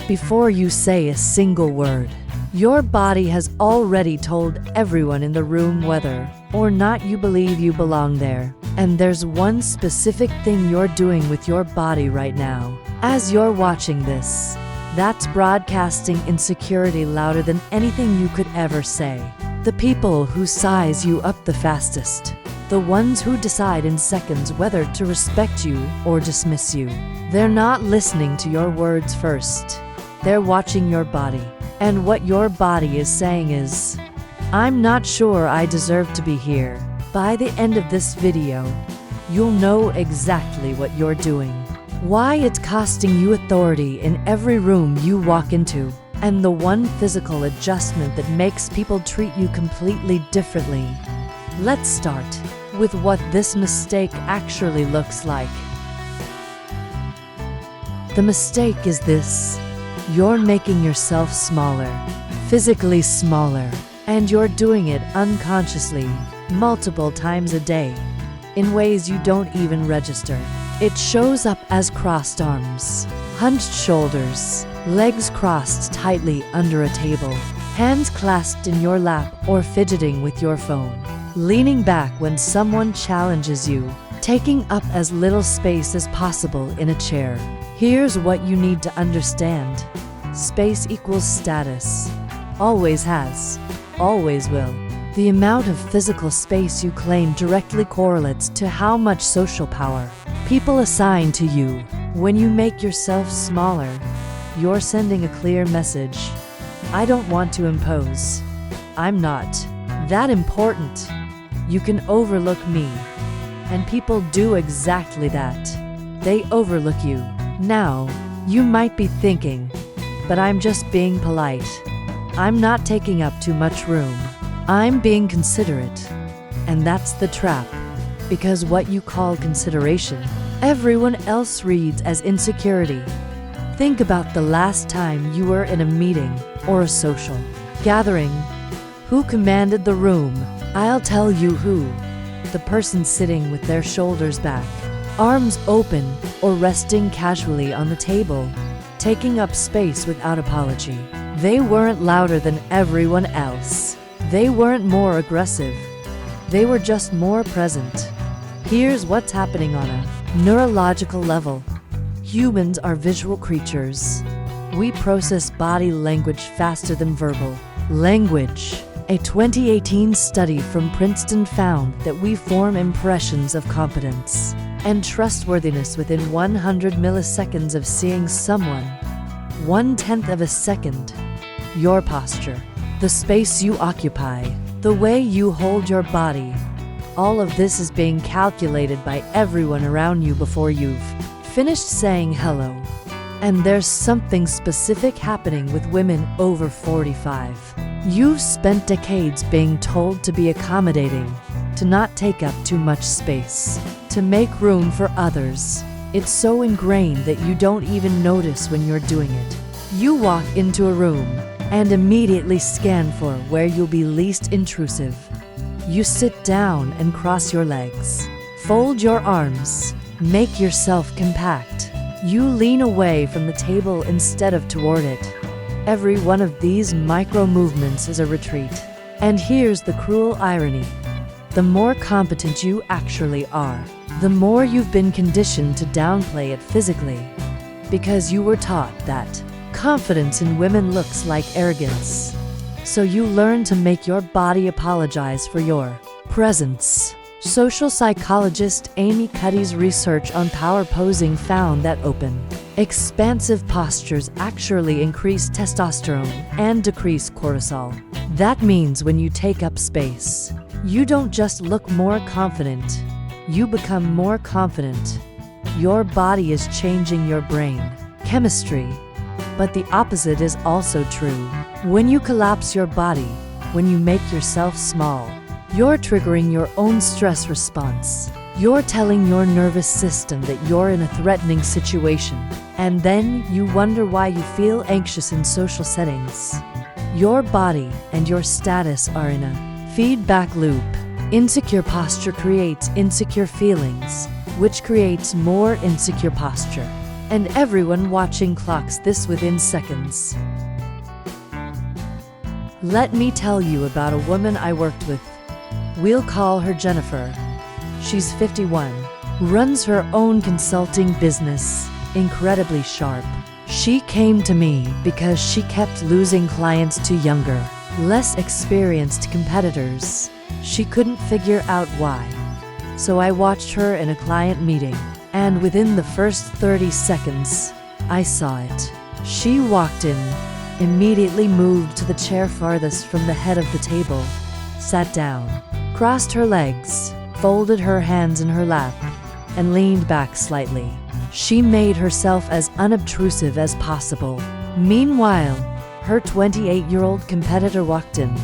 Before you say a single word, your body has already told everyone in the room whether or not you believe you belong there. And there's one specific thing you're doing with your body right now, as you're watching this, that's broadcasting insecurity louder than anything you could ever say. The people who size you up the fastest, the ones who decide in seconds whether to respect you or dismiss you, they're not listening to your words first. They're watching your body. And what your body is saying is, I'm not sure I deserve to be here. By the end of this video, you'll know exactly what you're doing, why it's costing you authority in every room you walk into, and the one physical adjustment that makes people treat you completely differently. Let's start with what this mistake actually looks like. The mistake is this: you're making yourself smaller, physically smaller, and you're doing it unconsciously, multiple times a day, in ways you don't even register. It shows up as crossed arms, hunched shoulders, legs crossed tightly under a table, hands clasped in your lap or fidgeting with your phone, leaning back when someone challenges you, taking up as little space as possible in a chair. Here's what you need to understand. Space equals status. Always has. Always will. The amount of physical space you claim directly correlates to how much social power people assign to you. When you make yourself smaller, you're sending a clear message. I don't want to impose. I'm not that important. You can overlook me. And people do exactly that. They overlook you. Now, you might be thinking, but I'm just being polite. I'm not taking up too much room. I'm being considerate. And that's the trap. Because what you call consideration, everyone else reads as insecurity. Think about the last time you were in a meeting or a social gathering. Who commanded the room? I'll tell you who. The person sitting with their shoulders back, arms open, or resting casually on the table, taking up space without apology. They weren't louder than everyone else. They weren't more aggressive. They were just more present. Here's what's happening on a neurological level. Humans are visual creatures. We process body language faster than verbal language. A 2018 study from Princeton found that we form impressions of competence and trustworthiness within 100 milliseconds of seeing someone. 1/10 of a second. Your posture, the space you occupy, the way you hold your body, all of this is being calculated by everyone around you before you've finished saying hello. And there's something specific happening with women over 45. You've spent decades being told to be accommodating, to not take up too much space, to make room for others. It's so ingrained that you don't even notice when you're doing it. You walk into a room and immediately scan for where you'll be least intrusive. You sit down and cross your legs. Fold your arms. Make yourself compact. You lean away from the table instead of toward it. Every one of these micro movements is a retreat. And here's the cruel irony. The more competent you actually are, the more you've been conditioned to downplay it physically. Because you were taught that confidence in women looks like arrogance. So you learn to make your body apologize for your presence. Social psychologist Amy Cuddy's research on power posing found that open, expansive postures actually increase testosterone and decrease cortisol. That means when you take up space, you don't just look more confident, you become more confident. Your body is changing your brain chemistry. But the opposite is also true. When you collapse your body, when you make yourself small, you're triggering your own stress response. You're telling your nervous system that you're in a threatening situation, and then you wonder why you feel anxious in social settings. Your body and your status are in a feedback loop. Insecure posture creates insecure feelings, which creates more insecure posture. and everyone watching clocks this within seconds. Let me tell you about a woman I worked with. We'll call her Jennifer. She's 51, runs her own consulting business, incredibly sharp. She came to me because she kept losing clients to younger, less experienced competitors. She couldn't figure out why. So I watched her in a client meeting, and within the first 30 seconds, I saw it. She walked in, immediately moved to the chair farthest from the head of the table, sat down, crossed her legs, folded her hands in her lap, and leaned back slightly. She made herself as unobtrusive as possible. Meanwhile, her 28-year-old competitor walked in,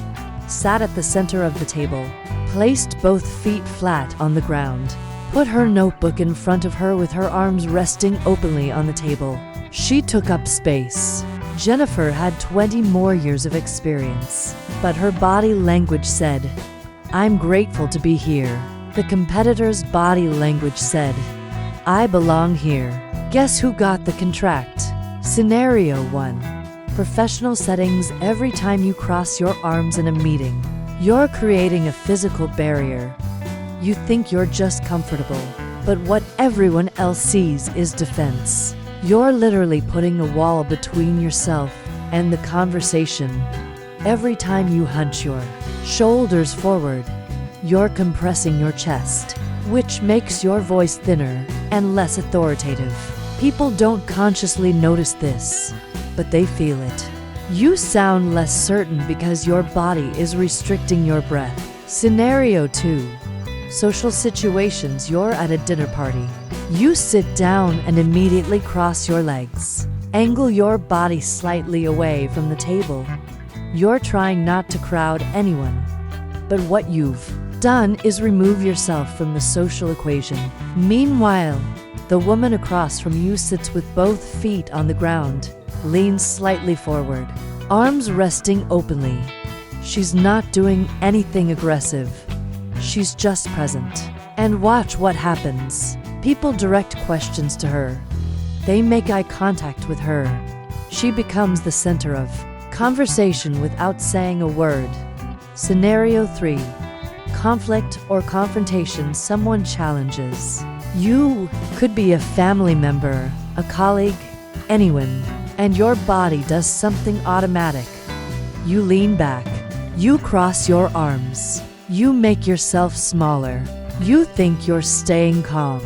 sat at the center of the table, placed both feet flat on the ground, put her notebook in front of her with her arms resting openly on the table. She took up space. Jennifer had 20 more years of experience, but her body language said, "I'm grateful to be here." The competitor's body language said, "I belong here." Guess who got the contract? Scenario 1. Professional settings. Every time you cross your arms in a meeting, you're creating a physical barrier. You think you're just comfortable, but what everyone else sees is defense. You're literally putting a wall between yourself and the conversation. Every time you hunch your shoulders forward, you're compressing your chest, which makes your voice thinner and less authoritative. People don't consciously notice this, but they feel it. You sound less certain because your body is restricting your breath. Scenario 2. Social situations. You're at a dinner party. You sit down and immediately cross your legs. Angle your body slightly away from the table. You're trying not to crowd anyone. But what you've done is remove yourself from the social equation. Meanwhile, the woman across from you sits with both feet on the ground, leans slightly forward, arms resting openly. She's not doing anything aggressive. She's just present. And watch what happens. People direct questions to her. They make eye contact with her. She becomes the center of conversation without saying a word. Scenario 3. Conflict or confrontation. Someone challenges you. Could be a family member, a colleague, anyone, and your body does something automatic. You lean back. You cross your arms. You make yourself smaller. You think you're staying calm.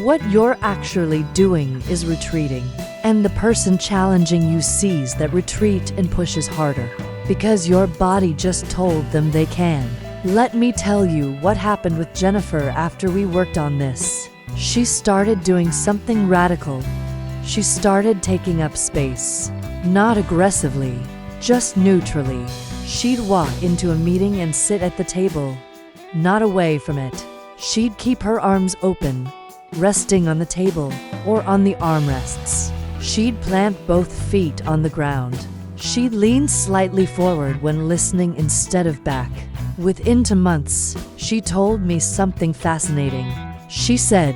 What you're actually doing is retreating. And the person challenging you sees that retreat and pushes harder, because your body just told them they can. Let me tell you what happened with Jennifer after we worked on this. She started doing something radical. She started taking up space. Not aggressively, just neutrally. She'd walk into a meeting and sit at the table, not away from it. She'd keep her arms open, resting on the table or on the armrests. She'd plant both feet on the ground. She'd lean slightly forward when listening instead of back. Within 2 months, she told me something fascinating. She said,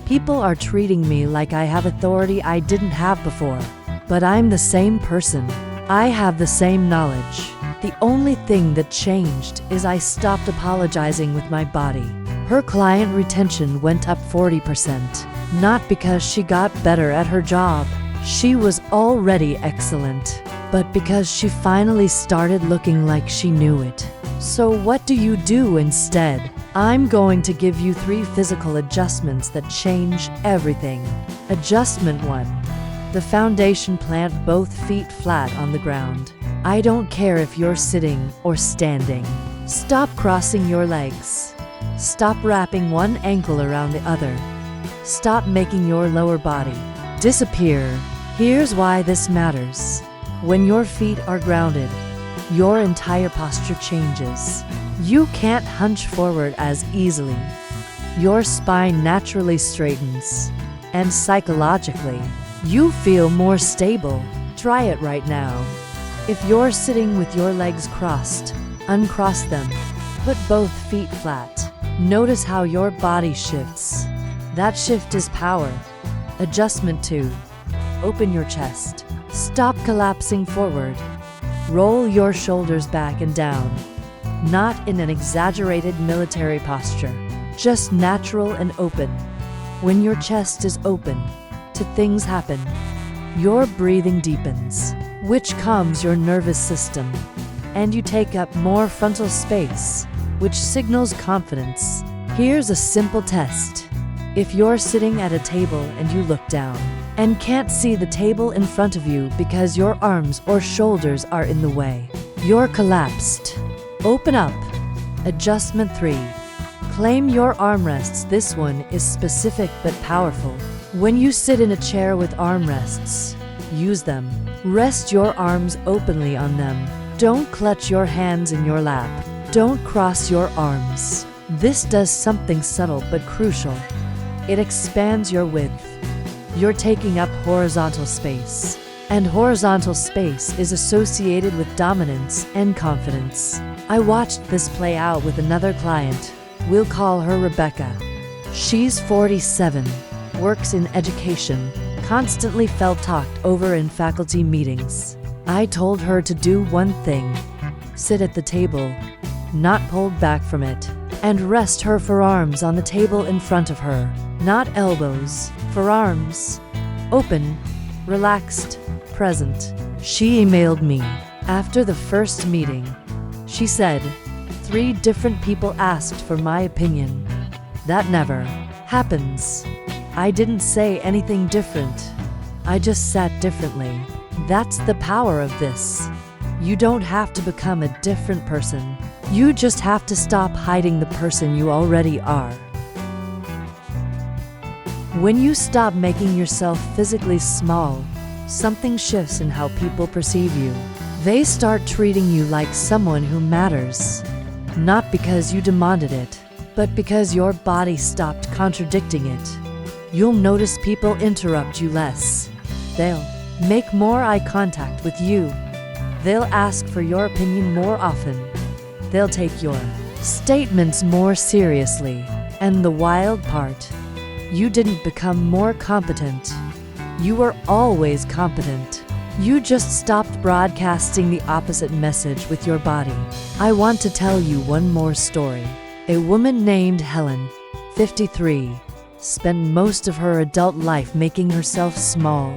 "People are treating me like I have authority I didn't have before. But I'm the same person. I have the same knowledge. The only thing that changed is I stopped apologizing with my body." Her client retention went up 40%, not because she got better at her job. She was already excellent, but because she finally started looking like she knew it. So what do you do instead? I'm going to give you 3 physical adjustments that change everything. Adjustment 1. The foundation. Plant both feet flat on the ground. I don't care if you're sitting or standing. Stop crossing your legs. Stop wrapping one ankle around the other. Stop making your lower body disappear. Here's why this matters. When your feet are grounded, your entire posture changes. You can't hunch forward as easily. Your spine naturally straightens. And psychologically, you feel more stable. Try it right now. If you're sitting with your legs crossed, uncross them. Put both feet flat. Notice how your body shifts. That shift is power. Adjustment 2. open your chest. Stop collapsing forward. Roll your shoulders back and down. Not in an exaggerated military posture, just natural and open. When your chest is open, things happen. Your breathing deepens, which calms your nervous system, and you take up more frontal space, which signals confidence. Here's a simple test. If you're sitting at a table and you look down and can't see the table in front of you because your arms or shoulders are in the way, you're collapsed. Open up. Adjustment 3. Claim your armrests. This one is specific but powerful. When you sit in a chair with armrests, use them. Rest your arms openly on them. Don't clutch your hands in your lap. Don't cross your arms. This does something subtle but crucial. It expands your width. You're taking up horizontal space, and horizontal space is associated with dominance and confidence. I watched this play out with another client. We'll call her Rebecca. She's 47, works in education, constantly felt talked over in faculty meetings. I told her to do one thing: sit at the table, not pulled back from it, and rest her forearms on the table in front of her, not elbows, forearms, open, relaxed, present. She emailed me after the first meeting. She said, 3 different people asked for my opinion. That never happens. I didn't say anything different. I just sat differently. That's the power of this. You don't have to become a different person. You just have to stop hiding the person you already are. When you stop making yourself physically small, something shifts in how people perceive you. They start treating you like someone who matters. Not because you demanded it, but because your body stopped contradicting it. You'll notice people interrupt you less. They'll make more eye contact with you. They'll ask for your opinion more often. They'll take your statements more seriously. And the wild part, you didn't become more competent. You were always competent. You just stopped broadcasting the opposite message with your body. I want to tell you one more story. A woman named Helen, 53, spent most of her adult life making herself small,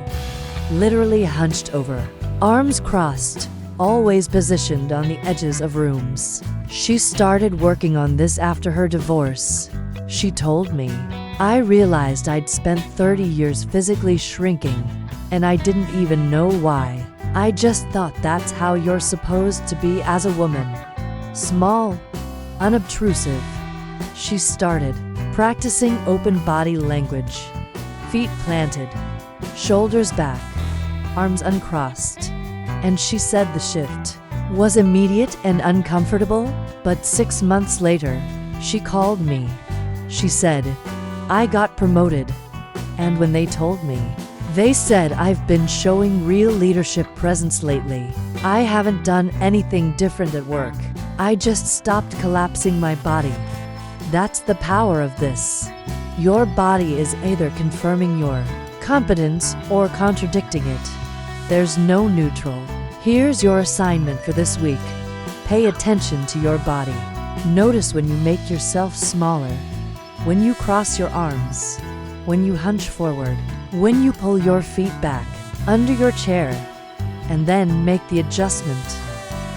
literally hunched over, arms crossed, always positioned on the edges of rooms. She started working on this after her divorce. She told me, I realized I'd spent 30 years physically shrinking, and I didn't even know why. I just thought that's how you're supposed to be as a woman. Small, unobtrusive. She started practicing open body language. Feet planted, shoulders back, arms uncrossed. And she said the shift was immediate and uncomfortable, but 6 months later, she called me. She said, I got promoted. And when they told me, they said I've been showing real leadership presence lately. I haven't done anything different at work. I just stopped collapsing my body. That's the power of this. Your body is either confirming your competence or contradicting it. There's no neutral. Here's your assignment for this week. Pay attention to your body. Notice when you make yourself smaller, when you cross your arms, when you hunch forward, when you pull your feet back under your chair, and then make the adjustment.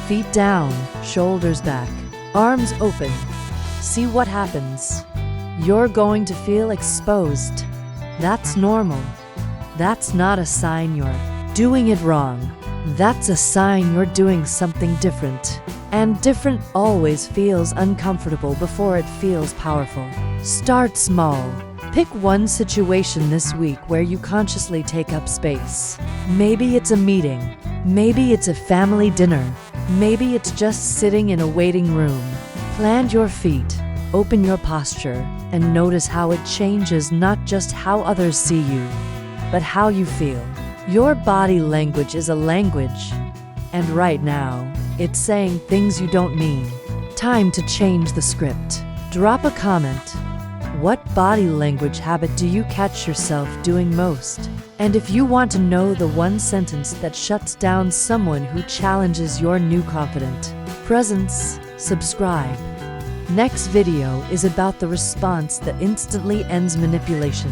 Feet down, shoulders back, arms open. See what happens. You're going to feel exposed. That's normal. That's not a sign you're doing it wrong. That's a sign you're doing something different. And different always feels uncomfortable before it feels powerful. Start small. Pick one situation this week where you consciously take up space. Maybe it's a meeting. Maybe it's a family dinner. Maybe it's just sitting in a waiting room. Plant your feet, open your posture, and notice how it changes not just how others see you, but how you feel. Your body language is a language, and right now, it's saying things you don't mean. Time to change the script. Drop a comment. What body language habit do you catch yourself doing most? And if you want to know the one sentence that shuts down someone who challenges your new confident presence, subscribe. Next video is about the response that instantly ends manipulation.